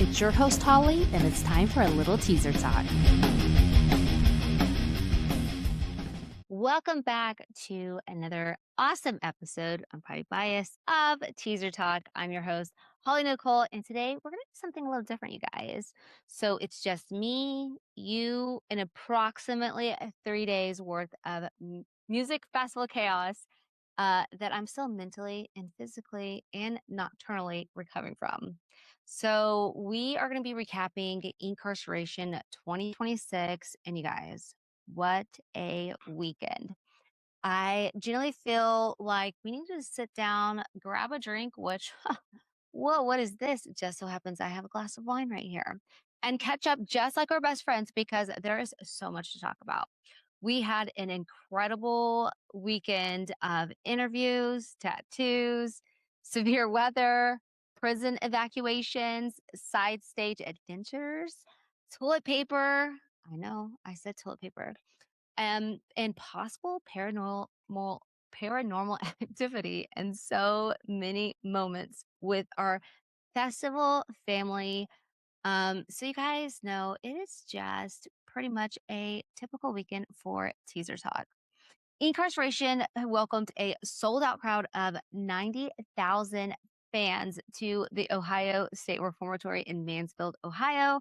It's your host, Holly, and it's time for a little teaser talk. Welcome back to another awesome episode, I'm probably biased, of Teaser Talk. I'm your host, Hollie Nicole, and today we're going to do something a little different, you guys. So it's just me, you, and approximately 3 days worth of music festival chaos that I'm still mentally and physically and nocturnally recovering from. So we are going to be recapping Inkcarceration 2026, and you guys, what a weekend. I generally feel like we need to sit down, grab a drink, which, whoa, what is this? It just so happens I have a glass of wine right here, and catch up just like our best friends because there is so much to talk about. We had an incredible weekend of interviews, tattoos, severe weather, prison evacuations, side stage adventures, toilet paper. I know, I said toilet paper. And possible paranormal activity and so many moments with our festival family. So you guys know it is just pretty much a typical weekend for Teaser Talk. Incarceration welcomed a sold out crowd of 90,000 fans to the Ohio State Reformatory in Mansfield, Ohio.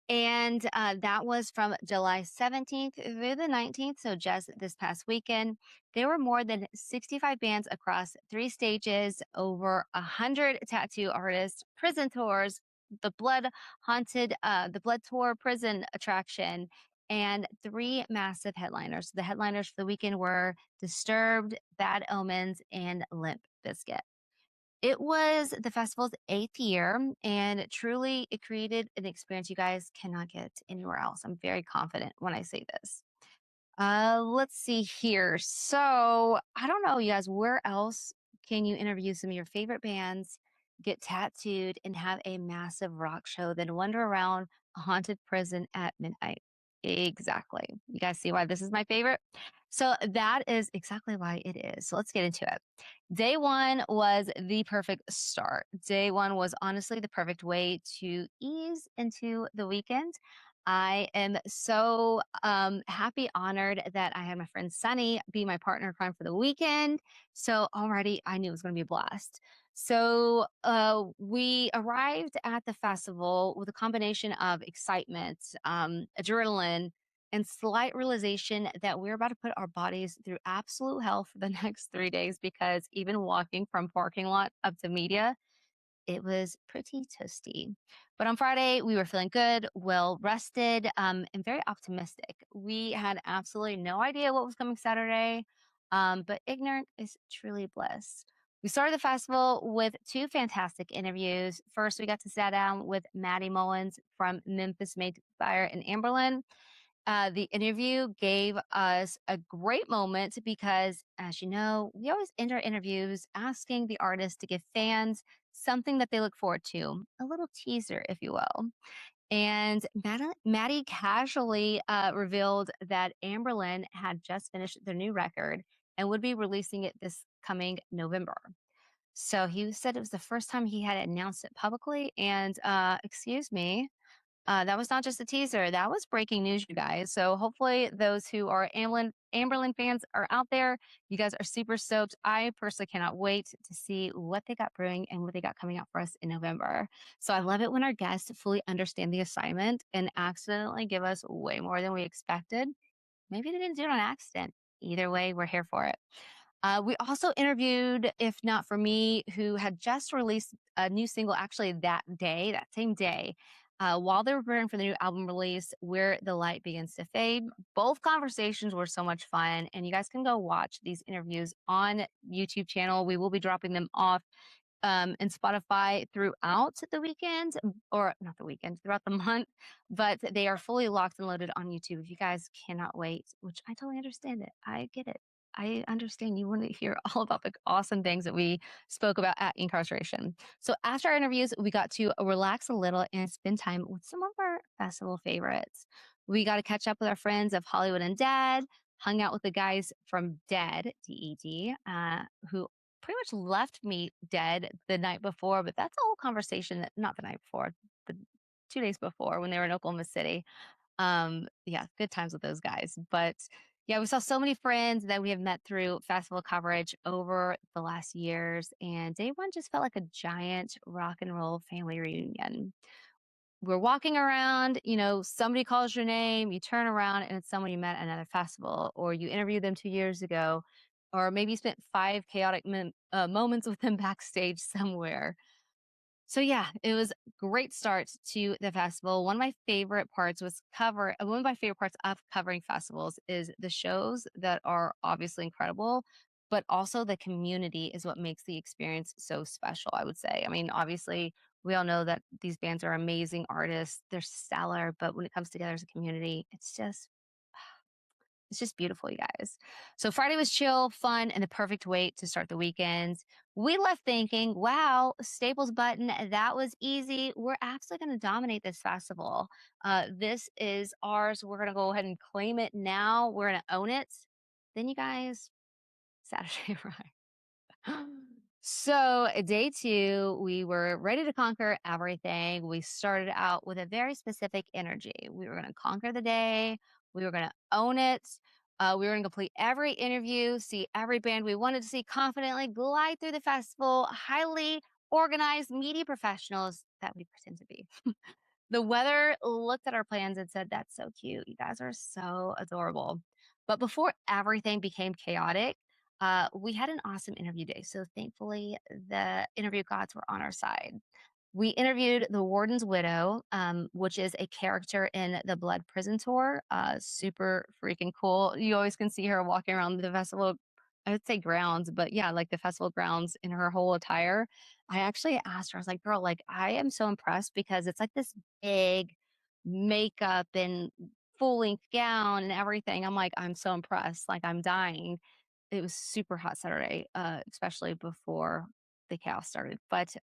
And that was from July 17th through the 19th. So just this past weekend, there were more than 65 bands across 3 stages, over 100 tattoo artists, prison tours, the Blood Tour prison attraction, and 3 massive headliners. The headliners for the weekend were Disturbed, Bad Omens, and Limp Bizkit. It was the festival's 8th year, and truly it created an experience you guys cannot get anywhere else. I'm very confident when I say this. Let's see here. So I don't know, you guys, where else can you interview some of your favorite bands, get tattooed, and have a massive rock show than wander around a haunted prison at midnight? Exactly. You guys see why this is my favorite? So that is exactly why it is. So let's get into it. Day one was the perfect start. Day one was honestly the perfect way to ease into the weekend. I am so happy, honored that I had my friend Sunny be my partner in crime for the weekend. So already I knew it was going to be a blast. So we arrived at the festival with a combination of excitement, adrenaline, and slight realization that we're about to put our bodies through absolute hell for the next 3 days because even walking from parking lot up to media, it was pretty toasty. But on Friday, we were feeling good, well rested, and very optimistic. We had absolutely no idea what was coming Saturday, but ignorant is truly bliss. We started the festival with 2 fantastic interviews. First, we got to sit down with Matty Mullins from Memphis Made Fire in Anberlin. The interview gave us a great moment because, as you know, we always end our interviews asking the artist to give fans something that they look forward to, a little teaser, if you will. And Maddie casually revealed that Anberlin had just finished their new record and would be releasing it this coming November. So he said it was the first time he had announced it publicly. And excuse me, that was not just a teaser. That was breaking news, you guys. So hopefully those who are Anberlin fans are out there. You guys are super stoked. I personally cannot wait to see what they got brewing and what they got coming out for us in November. So I love it when our guests fully understand the assignment and accidentally give us way more than we expected. Maybe they didn't do it on accident. Either way, we're here for it. We also interviewed, if not for me, who had just released a new single actually that day, that same day, while they were preparing for the new album release, Where the Light Begins to Fade. Both conversations were so much fun, and you guys can go watch these interviews on YouTube channel. We will be dropping them off and Spotify throughout the weekend, or not the weekend, throughout the month, but they are fully locked and loaded on YouTube. If you guys cannot wait, which I totally understand it, I get it. I understand you want to hear all about the awesome things that we spoke about at Incarceration. So after our interviews, we got to relax a little and spend time with some of our festival favorites. We got to catch up with our friends of Hollywood and Dead, hung out with the guys from Dead, DED, who pretty much left me dead the night before, but that's a whole conversation that not the night before, the 2 days before when they were in Oklahoma City. Yeah, good times with those guys. But yeah, we saw so many friends that we have met through festival coverage over the last years, and day one just felt like a giant rock and roll family reunion. We're walking around, somebody calls your name, you turn around, and it's someone you met at another festival, or you interviewed them 2 years ago, or maybe you spent five chaotic moments with them backstage somewhere. So yeah, it was great start to the festival. One of my favorite parts of covering festivals is the shows that are obviously incredible, but also the community is what makes the experience so special, I would say. I mean, obviously, we all know that these bands are amazing artists, they're stellar, but when it comes together as a community, it's just beautiful, you guys. So Friday was chill, fun, and the perfect way to start the weekend. We left thinking, wow, Staples button, that was easy. We're absolutely going to dominate this festival. This is ours. We're going to go ahead and claim it now. We're going to own it. Then, you guys, Saturday arrived. So, day two, we were ready to conquer everything. We started out with a very specific energy. We were going to conquer the day, we were going to own it. We were going to complete every interview, see every band we wanted to see confidently, glide through the festival, highly organized media professionals that we pretend to be. The weather looked at our plans and said, "That's so cute. You guys are so adorable." But before everything became chaotic, we had an awesome interview day. So thankfully, the interview gods were on our side. We interviewed the warden's widow, which is a character in the Blood Prison Tour. Super freaking cool. You always can see her walking around the festival, I would say grounds, but yeah, like the festival grounds in her whole attire. I actually asked her, I was like, girl, like, I am so impressed because it's like this big makeup and full length gown and everything. I'm like, I'm so impressed. Like, I'm dying. It was super hot Saturday, especially before the chaos started. But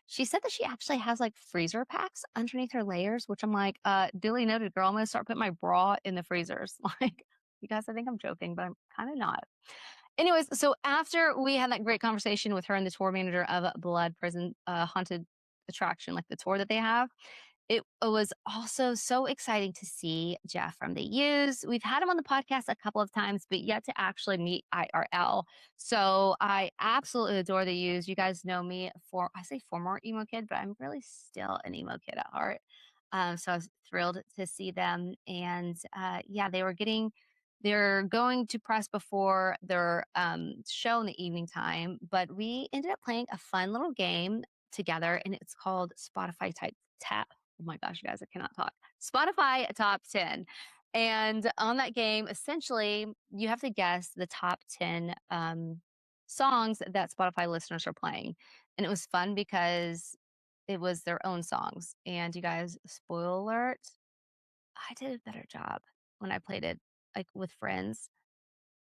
she said that she actually has like freezer packs underneath her layers, which I'm like, duly noted, girl. I'm gonna start putting my bra in the freezers. Like, you guys, I think I'm joking, but I'm kind of not. Anyways, so after we had that great conversation with her and the tour manager of Blood Prison Haunted Attraction, like the tour that they have, it was also so exciting to see Jeff from the Used. We've had him on the podcast a couple of times, but yet to actually meet IRL. So I absolutely adore the Used. You guys know me for, I say former emo kid, but I'm really still an emo kid at heart. So I was thrilled to see them. And yeah, they're going to press before their show in the evening time, but we ended up playing a fun little game together, and it's called Spotify Type Tap. Oh my gosh, you guys, I cannot talk. Spotify Top 10. And on that game, essentially, you have to guess the top 10 songs that Spotify listeners are playing. And it was fun because it was their own songs. And you guys, spoiler alert, I did a better job when I played it like with friends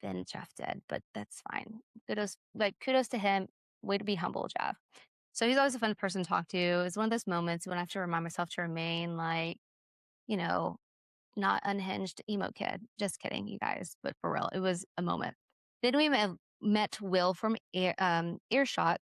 than Jeff did, but that's fine. Kudos to him. Way to be humble, Jeff. So he's always a fun person to talk to. It's one of those moments when I have to remind myself to remain like, you know, not unhinged emo kid. Just kidding, you guys. But for real, it was a moment. Then we met Will from Earshot.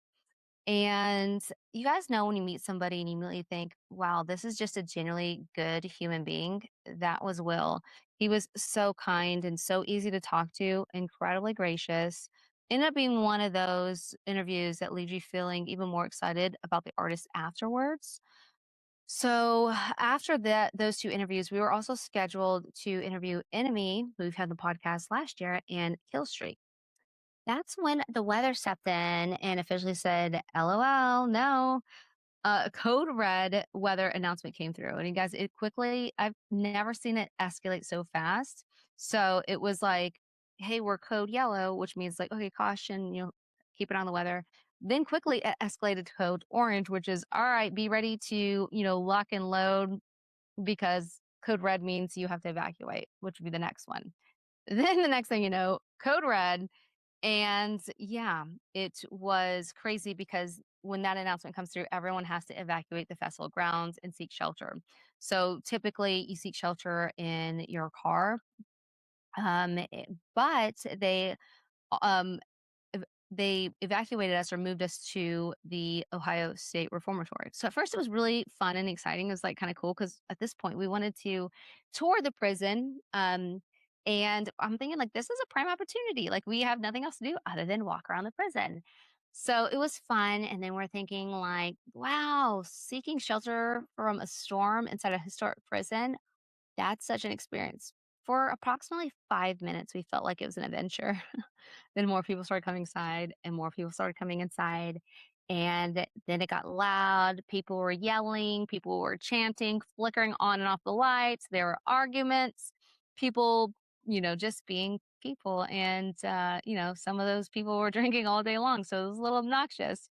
And you guys know when you meet somebody and you immediately think, wow, this is just a genuinely good human being. That was Will. He was so kind and so easy to talk to, incredibly gracious. Ended up being one of those interviews that leaves you feeling even more excited about the artist afterwards. So after those two interviews, we were also scheduled to interview Enemy, who we've had the podcast last year, and Killstreak. That's when the weather stepped in and officially said, LOL, no. A code red weather announcement came through. And you guys, I've never seen it escalate so fast. So it was like, hey, we're code yellow, which means like, okay, caution, keep it on the weather. Then quickly it escalated to code orange, which is all right, be ready to, lock and load because code red means you have to evacuate, which would be the next one. Then the next thing you know, code red, and yeah, it was crazy because when that announcement comes through, everyone has to evacuate the festival grounds and seek shelter. So typically, you seek shelter in your car, but they um, they evacuated us or moved us to the Ohio State Reformatory. So at first it was really fun and exciting. It was like kind of cool because at this point we wanted to tour the prison. And I'm thinking like this is a prime opportunity. Like we have nothing else to do other than walk around the prison. So it was fun. And then we're thinking like, wow, seeking shelter from a storm inside a historic prison. That's such an experience. For approximately 5 minutes, we felt like it was an adventure. Then more people started coming inside and more people started coming inside. And then it got loud. People were yelling, people were chanting, flickering on and off the lights. There were arguments, people, just being people. And, some of those people were drinking all day long. So it was a little obnoxious.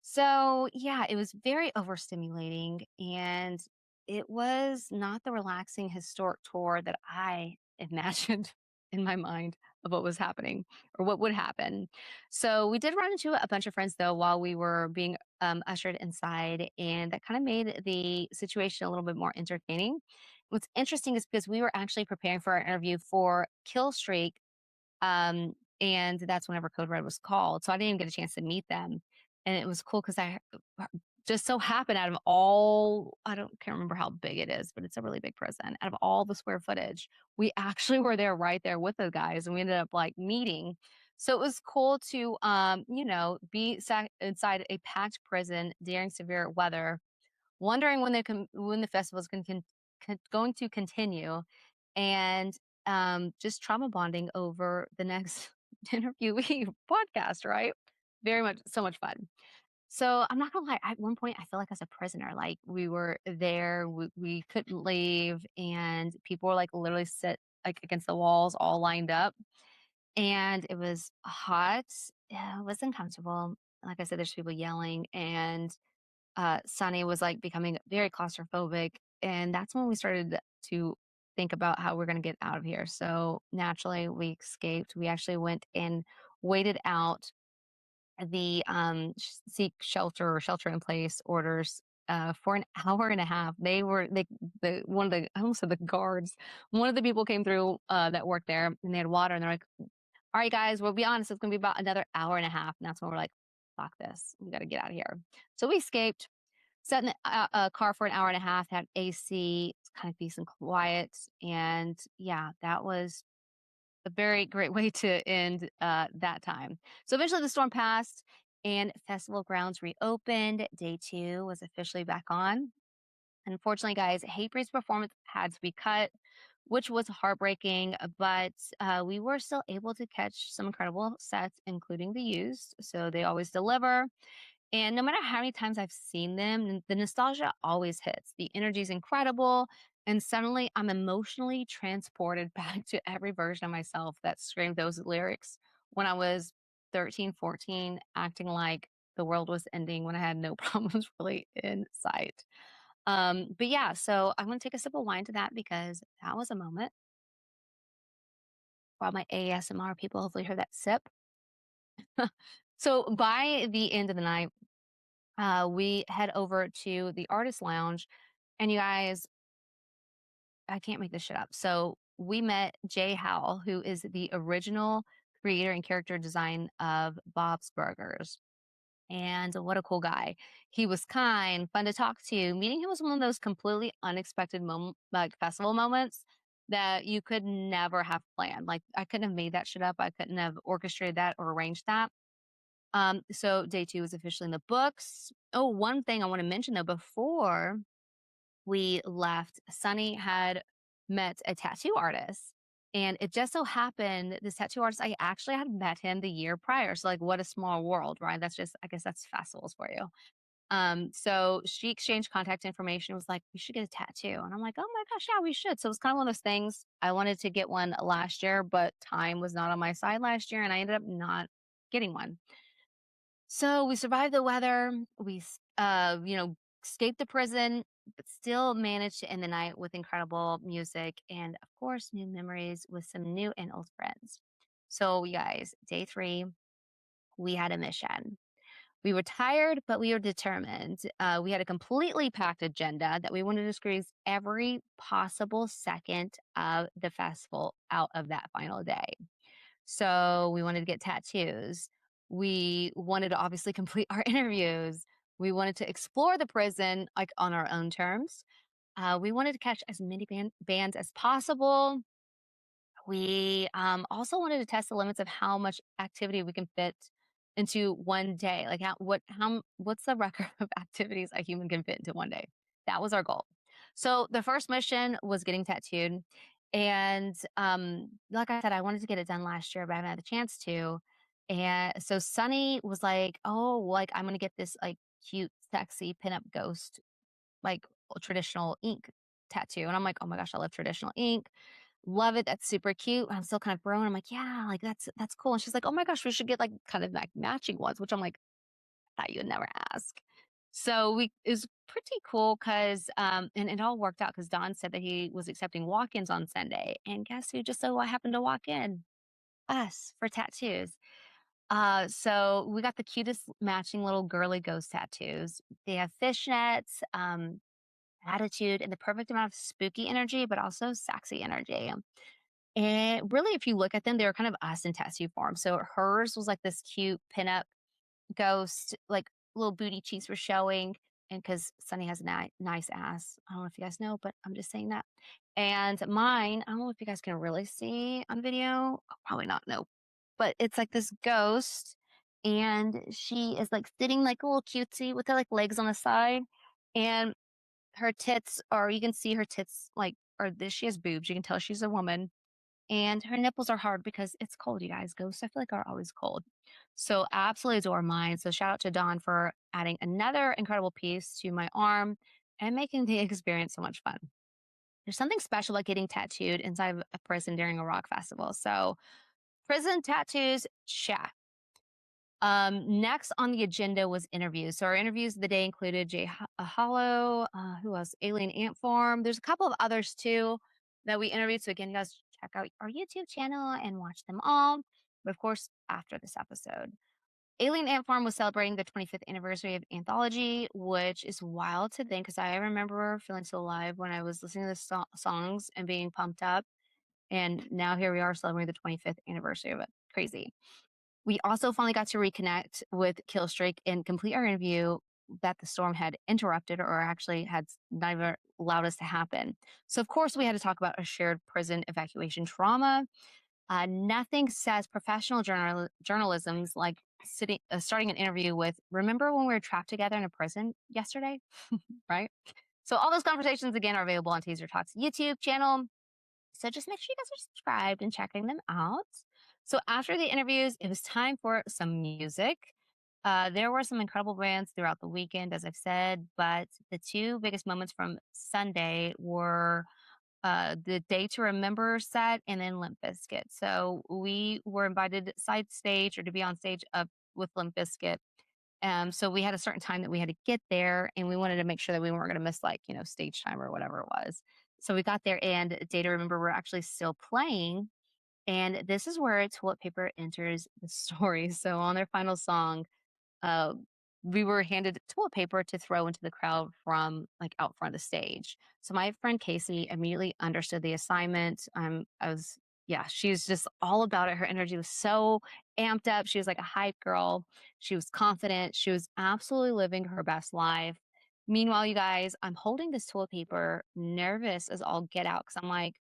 So, yeah, it was very overstimulating and it was not the relaxing historic tour that I imagined in my mind of what was happening or what would happen. So, we did run into a bunch of friends though while we were being ushered inside, and that kind of made the situation a little bit more entertaining. What's interesting is because we were actually preparing for our interview for Killstreak, um, and that's whenever Code Red was called. So I didn't even get a chance to meet them. And it was cool because I just so happened out of all, I don't can't remember how big it is, but it's a really big prison. Out of all the square footage, we actually were there right there with the guys and we ended up like meeting. So it was cool to be inside a packed prison during severe weather, wondering when the festival is going to continue, and just trauma bonding over the next interviewee podcast, right? Very much, so much fun. So I'm not gonna lie. At one point, I feel like as a prisoner, like we were there, we couldn't leave, and people were like literally sit like against the walls, all lined up, and it was hot. Yeah, it was uncomfortable. Like I said, there's people yelling, and Sonny was like becoming very claustrophobic. And that's when we started to think about how we're going to get out of here. So naturally, we escaped. We actually went and waited out the seek shelter or shelter in place orders for an hour and a half. The one of the I almost said the guards. One of the people came through that worked there, and they had water, and they're like, "All right, guys, we'll be honest. It's going to be about another hour and a half." And that's when we're like, "Fuck this! We got to get out of here." So we escaped. Sat in the car for an hour and a half, had AC, it's kind of peace and quiet, and yeah, that was a very great way to end, that time. So eventually the storm passed and festival grounds reopened. Day 2 was officially back on. Unfortunately, guys, Hatebreed's performance had to be cut, which was heartbreaking, but, we were still able to catch some incredible sets, including The Used, so they always deliver. And no matter how many times I've seen them, the nostalgia always hits. The energy is incredible. And suddenly I'm emotionally transported back to every version of myself that screamed those lyrics when I was 13, 14, acting like the world was ending when I had no problems really in sight. But yeah, so I'm going to take a sip of wine to that because that was a moment. While my ASMR people hopefully heard that sip. So by the end of the night, we head over to the artist lounge, and you guys, I can't make this shit up. So we met Jay Howell, who is the original creator and character design of Bob's Burgers. And what a cool guy. He was kind, fun to talk to. Meeting him was one of those completely unexpected like festival moments that you could never have planned. Like I couldn't have made that shit up. I couldn't have orchestrated that or arranged that. So day 2 is officially in the books. Oh, one thing I want to mention though, before we left, Sunny had met a tattoo artist. And it just so happened this tattoo artist, I actually had met him the year prior. So like what a small world, right? That's just, I guess that's festivals for you. So she exchanged contact information, was like, we should get a tattoo. And I'm like, oh my gosh, yeah, we should. So it was kind of one of those things. I wanted to get one last year, but time was not on my side last year. And I ended up not getting one. So we survived the weather. Escaped the prison, but still managed to end the night with incredible music and, of course, new memories with some new and old friends. So, you guys, day 3, we had a mission. We were tired, but we were determined. We had a completely packed agenda that we wanted to squeeze every possible second of the festival out of that final day. So we wanted to get tattoos. We wanted to obviously complete our interviews. We wanted to explore the prison like on our own terms. We wanted to catch as many bands as possible. We also wanted to test the limits of how much activity we can fit into one day. Like what's the record of activities a human can fit into one day? That was our goal. So the first mission was getting tattooed. And like I said, I wanted to get it done last year, but I haven't had the chance to. And so Sunny was like, "Oh, like I'm gonna get this like cute, sexy pinup ghost, like traditional ink tattoo." And I'm like, "Oh my gosh, I love traditional ink. Love it. That's super cute." I'm still kind of growing. I'm like, "Yeah, like that's cool." And she's like, "Oh my gosh, we should get like kind of like matching ones," which I'm like, "I thought you would never ask." So we it was pretty cool because and it all worked out because Don said that he was accepting walk-ins on Sunday. And guess who just so happened to walk in? Us for tattoos. So we got the cutest matching little girly ghost tattoos. They have fishnets, attitude, and the perfect amount of spooky energy, but also sexy energy. And really, if you look at them, they were kind of us in tattoo form. So hers was like this cute pinup ghost, like little booty cheeks were showing. And because Sunny has a nice ass, I don't know if you guys know, but I'm just saying that. And mine, I don't know if you guys can really see on video. Probably not, no. But it's like this ghost, and she is like sitting like a little cutesy with her like legs on the side. And her tits are, you can see her tits like, or this, she has boobs. You can tell she's a woman, and her nipples are hard because it's cold, you guys. Ghosts, I feel like, are always cold. So absolutely adore mine. So shout out to Dawn for adding another incredible piece to my arm and making the experience so much fun. There's something special about getting tattooed inside of a prison during a rock festival. So prison tattoos, check. Next on the agenda was interviews. So our interviews of the day included Hollow, who else? Alien Ant Farm. There's a couple of others too that we interviewed. So again, you guys check out our YouTube channel and watch them all. But of course, after this episode. Alien Ant Farm was celebrating the 25th anniversary of Anthology, which is wild to think because I remember feeling so alive when I was listening to the songs and being pumped up. And now here we are celebrating the 25th anniversary of it. Crazy. We also finally got to reconnect with Killstreak and complete our interview that the storm had interrupted or actually had never allowed us to happen. So, of course, we had to talk about a shared prison evacuation trauma. Nothing says professional journalism's like starting an interview with, "Remember when we were trapped together in a prison yesterday?" Right? So, all those conversations again are available on Teaser Talks YouTube channel. So just make sure you guys are subscribed and checking them out. So after the interviews, it was time for some music. There were some incredible bands throughout the weekend, as I've said, but the two biggest moments from Sunday were the Day to Remember set and then Limp Bizkit. So we were invited side stage or to be on stage up with Limp Bizkit. So we had a certain time that we had to get there, and we wanted to make sure that we weren't going to miss like, stage time or whatever it was. So we got there, and Day to Remember we're actually still playing. And this is where toilet paper enters the story. So on their final song, uh, we were handed toilet paper to throw into the crowd from like out front of the stage. So my friend Casey immediately understood the assignment. Yeah, she's just all about it. Her energy was so amped up. She was like a hype girl. She was confident. She was absolutely living her best life. Meanwhile, you guys, I'm holding this toilet paper, nervous as all get out because I'm like,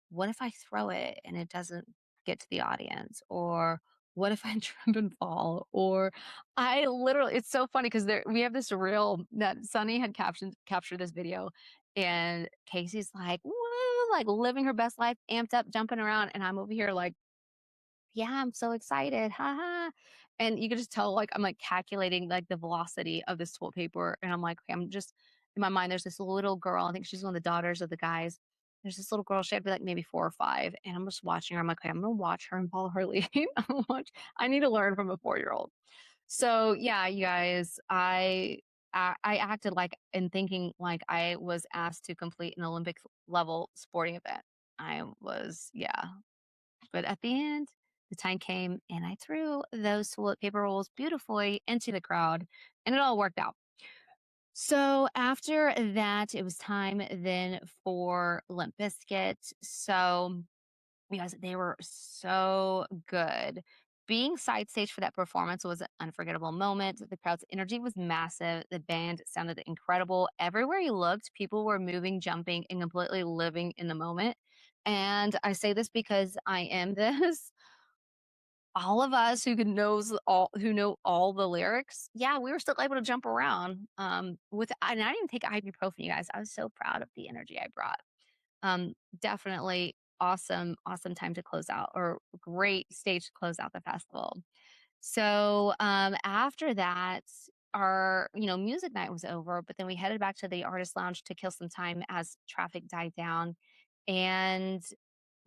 what if I throw it and it doesn't get to the audience? Or what if I trip and fall? Or I literally, it's so funny because there we have this reel that Sunny had captured this video, and Casey's like, woo, like living her best life, amped up, jumping around, and I'm over here like, yeah, I'm so excited. Ha ha. And you could just tell, like, I'm like calculating like the velocity of this toilet paper. And I'm like, okay, I'm just in my mind, there's this little girl. I think she's one of the daughters of the guys. There's this little girl, she had to be like maybe 4 or 5. And I'm just watching her. I'm like, okay, I'm gonna watch her and follow her lead. I need to learn from a 4-year-old. So yeah, you guys, I acted like and thinking like I was asked to complete an Olympic level sporting event. I was, yeah, but at the end, the time came and I threw those toilet paper rolls beautifully into the crowd, and it all worked out. So after that, it was time then for Limp Bizkit. So, because they were so good Being side stage for that performance was an unforgettable moment. The crowd's energy was massive. The band sounded incredible. Everywhere you looked, people were moving, jumping, and completely living in the moment. And I say this because I am this. All of us who know all the lyrics, yeah, we were still able to jump around. And I didn't even take ibuprofen, you guys. I was so proud of the energy I brought. Definitely awesome time to close out, or great stage to close out the festival. So after that, our music night was over, but then we headed back to the artist lounge to kill some time as traffic died down, and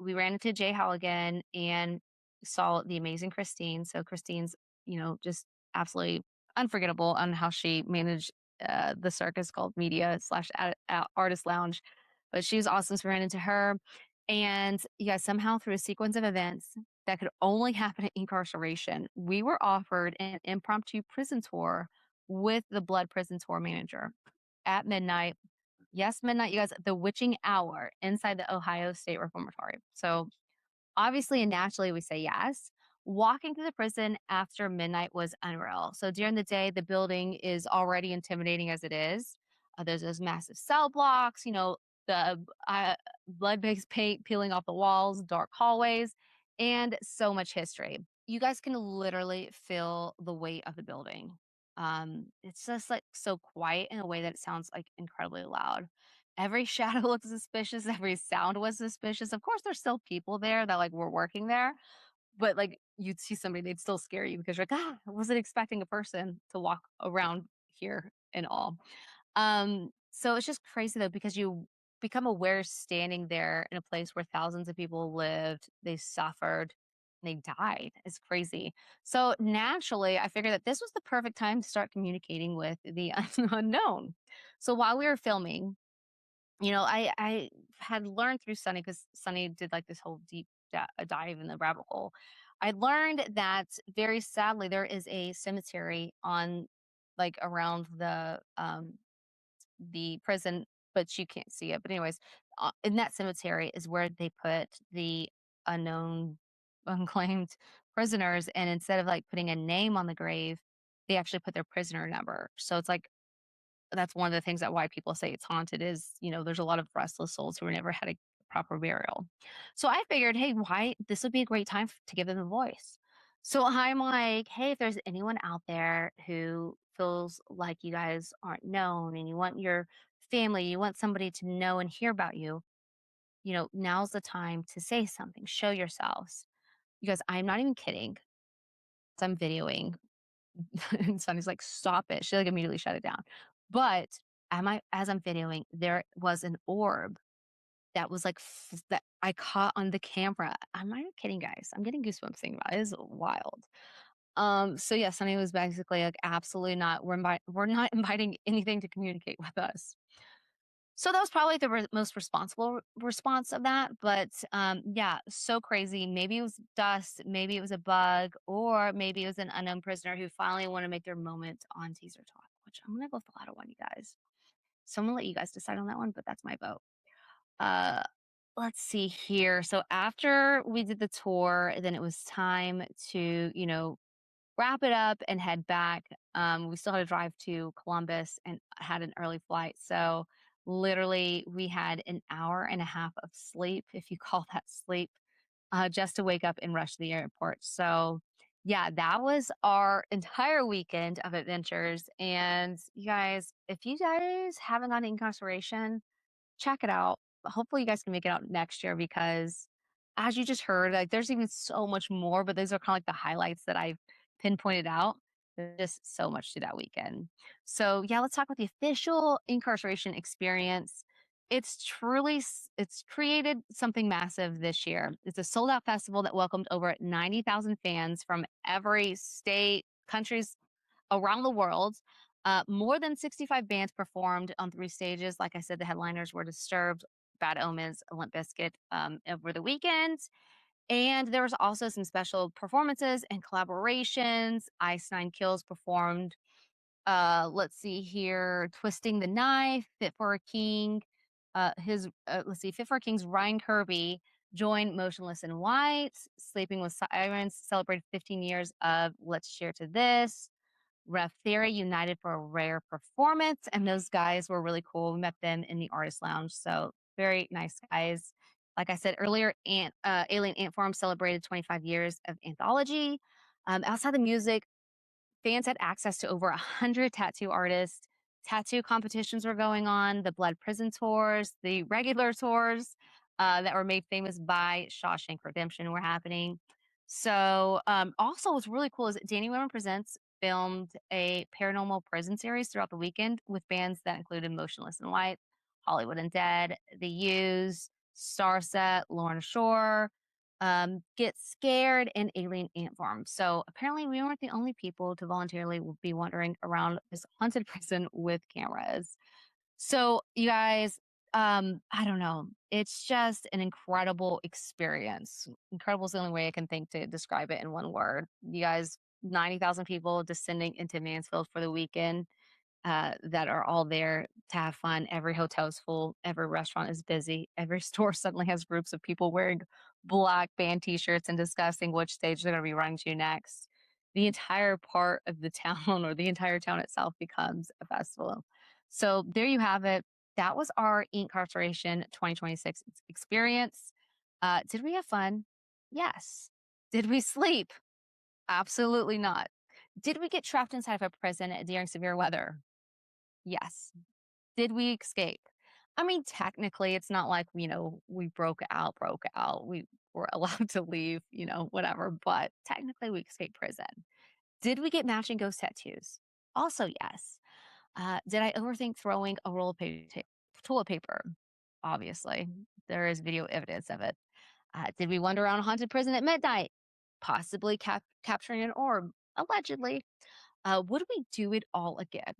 we ran into Jay Hall again and saw the amazing Christine. So Christine's, just absolutely unforgettable on how she managed the circus called Media slash Artist Lounge. But she was awesome. So we ran into her. And yeah, somehow through a sequence of events that could only happen at Incarceration, we were offered an impromptu prison tour with the Blood Prison Tour manager at midnight. Yes, midnight, you guys, the witching hour inside the Ohio State Reformatory. So obviously and naturally, we say yes. Walking through the prison after midnight was unreal. So during the day, the building is already intimidating as it is. There's those massive cell blocks, the blood-based paint peeling off the walls, dark hallways, and so much history. You guys can literally feel the weight of the building. It's just like so quiet in a way that it sounds like incredibly loud. Every shadow looks suspicious, every sound was suspicious. Of course, there's still people there that, like, were working there, but, like, you'd see somebody, they'd still scare you because you're like, "Ah, I wasn't expecting a person to walk around here and all." So it's just crazy, though, because you become aware standing there in a place where thousands of people lived, they suffered, they died. It's crazy. So, naturally, I figured that this was the perfect time to start communicating with the unknown. So while we were filming, I had learned through Sunny, because Sunny did like this whole deep dive in the rabbit hole. I learned that very sadly there is a cemetery on, like, around the prison, but you can't see it. But anyways, in that cemetery is where they put the unknown, unclaimed prisoners, and instead of like putting a name on the grave, they actually put their prisoner number. So it's like that's one of the things that why people say it's haunted is, there's a lot of restless souls who never had a proper burial. So I figured, hey, why this would be a great time to give them a voice. So I'm like, hey, if there's anyone out there who feels like you guys aren't known and you want your family, you want somebody to know and hear about you, now's the time to say something, show yourselves. Because I'm not even kidding. I'm videoing. And Sunny's like, "Stop it." She, like, immediately shut it down. But as I'm videoing, there was an orb that was, like, that I caught on the camera. I'm not even kidding, guys. I'm getting goosebumps thinking about it. It's wild. So yeah, Sunny was basically like, "Absolutely not. We're not inviting anything to communicate with us." So that was probably the most responsible response of that. But yeah, so crazy. Maybe it was dust, maybe it was a bug, or maybe it was an unknown prisoner who finally want to make their moment on Teaser Talk, which I'm going to go with the latter one, you guys. So I'm going to let you guys decide on that one, but that's my vote. Uh, let's see here. So after we did the tour, then it was time to, wrap it up and head back. We still had to drive to Columbus and had an early flight. So literally, we had an hour and a half of sleep, if you call that sleep, just to wake up and rush to the airport. So, yeah, that was our entire weekend of adventures. And you guys, if you guys haven't gone to Incarceration, check it out. Hopefully, you guys can make it out next year because, as you just heard, like, there's even so much more, but those are kind of like the highlights that I've pinpointed out. There's just so much to that weekend. So, yeah, let's talk about the official Incarceration experience. It's created something massive this year. It's a sold out festival that welcomed over 90,000 fans from every state, countries around the world. More than 65 bands performed on 3 stages. Like I said, the headliners were Disturbed, Bad Omens, Limp Bizkit over the weekend. And there was also some special performances and collaborations. Ice Nine Kills performed, let's see here, Twisting the Knife, Fit for a King. Let's see, Fit for a King's Ryan Kirby, Join Motionless in White, Sleeping with Sirens celebrated 15 years of Let's Cheer to This. Ref Theory united for a rare performance, and those guys were really cool. We met them in the artist lounge, so very nice guys. Like I said earlier, Alien Ant Farm celebrated 25 years of anthology. Outside the music, fans had access to over 100 tattoo artists. Tattoo competitions were going on, the Blood Prison tours, the regular tours that were made famous by Shawshank Redemption were happening. So, also, what's really cool is Danny Women Presents filmed a paranormal prison series throughout the weekend with bands that included Motionless in White, Hollywood Undead, The Used, Starset, Lauren Shore, Get Scared, and Alien Ant Farm. So apparently, we weren't the only people to voluntarily be wandering around this haunted prison with cameras. So, you guys, I don't know. It's just an incredible experience. Incredible is the only way I can think to describe it in one word. You guys, 90,000 people descending into Mansfield for the weekend that are all there to have fun. Every hotel is full. Every restaurant is busy. Every store suddenly has groups of people wearing black band T-shirts and discussing which stage they're going to be running to next. The entire part of the town or the entire town itself becomes a festival. So there you have it. That was our Inkcarceration 2026 experience. Did we have fun? Yes. Did we sleep? Absolutely not. Did we get trapped inside of a prison during severe weather? Yes. Did we escape? I mean, technically, it's not like, we broke out. We were allowed to leave, whatever, but technically we escaped prison. Did we get matching ghost tattoos? Also, yes. Did I overthink throwing a roll of toilet paper? Obviously, there is video evidence of it. Did we wander around a haunted prison at midnight? Possibly capturing an orb, allegedly. Would we do it all again?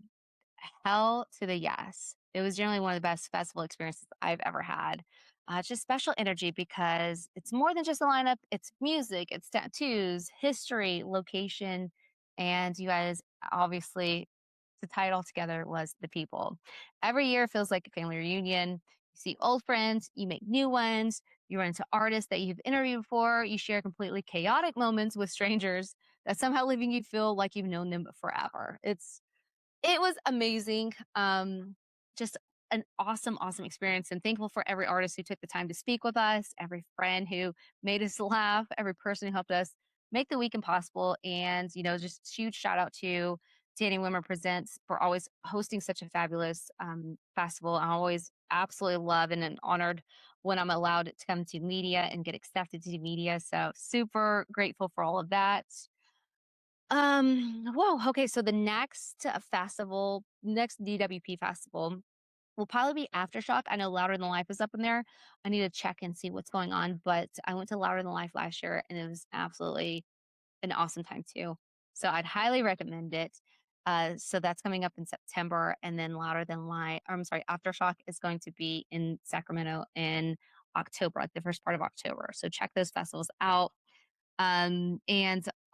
Hell to the yes. It was generally one of the best festival experiences I've ever had. It's just special energy because it's more than just a lineup. It's music, it's tattoos, history, location, and you guys obviously to tie it all together was the people. Every year feels like a family reunion. You see old friends, you make new ones, you run into artists that you've interviewed before, you share completely chaotic moments with strangers that somehow leaving you feel like you've known them forever. It was amazing. Just an awesome, awesome experience, and thankful for every artist who took the time to speak with us, every friend who made us laugh, every person who helped us make the weekend possible. And, just huge shout out to Danny Wimmer Presents for always hosting such a fabulous festival. I always absolutely love and am honored when I'm allowed to come to media and get accepted to media. So super grateful for all of that. Whoa, okay, so the next festival, next DWP festival will probably be Aftershock. I know Louder Than Life is up in there. I need to check and see what's going on, but I went to Louder Than Life last year and it was absolutely an awesome time too. So I'd highly recommend it. So that's coming up in September, and then Louder Than Life, or I'm sorry, Aftershock is going to be in Sacramento in October, like the first part of October. So check those festivals out. And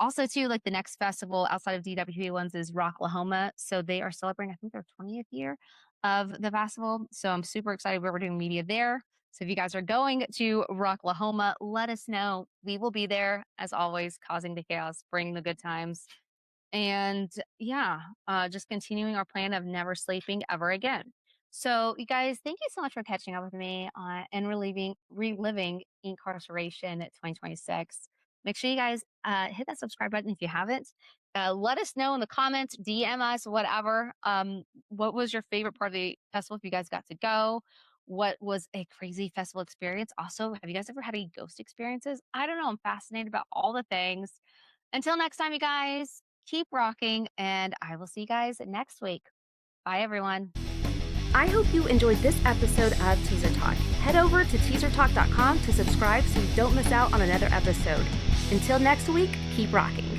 also too, like the next festival outside of DWP ones is Rocklahoma. So they are celebrating, I think, their 20th year of the festival. So I'm super excited. We're doing media there. So if you guys are going to Rocklahoma, let us know. We will be there as always, causing the chaos, bringing the good times. And yeah, just continuing our plan of never sleeping ever again. So, you guys, thank you so much for catching up with me and reliving Incarceration 2026. Make sure you guys hit that subscribe button if you haven't. Let us know in the comments, DM us, whatever. What was your favorite part of the festival if you guys got to go? What was a crazy festival experience? Also, have you guys ever had any ghost experiences? I don't know. I'm fascinated about all the things. Until next time, you guys, keep rocking, and I will see you guys next week. Bye, everyone. I hope you enjoyed this episode of Teaser Talk. Head over to teasertalk.com to subscribe so you don't miss out on another episode. Until next week, keep rocking.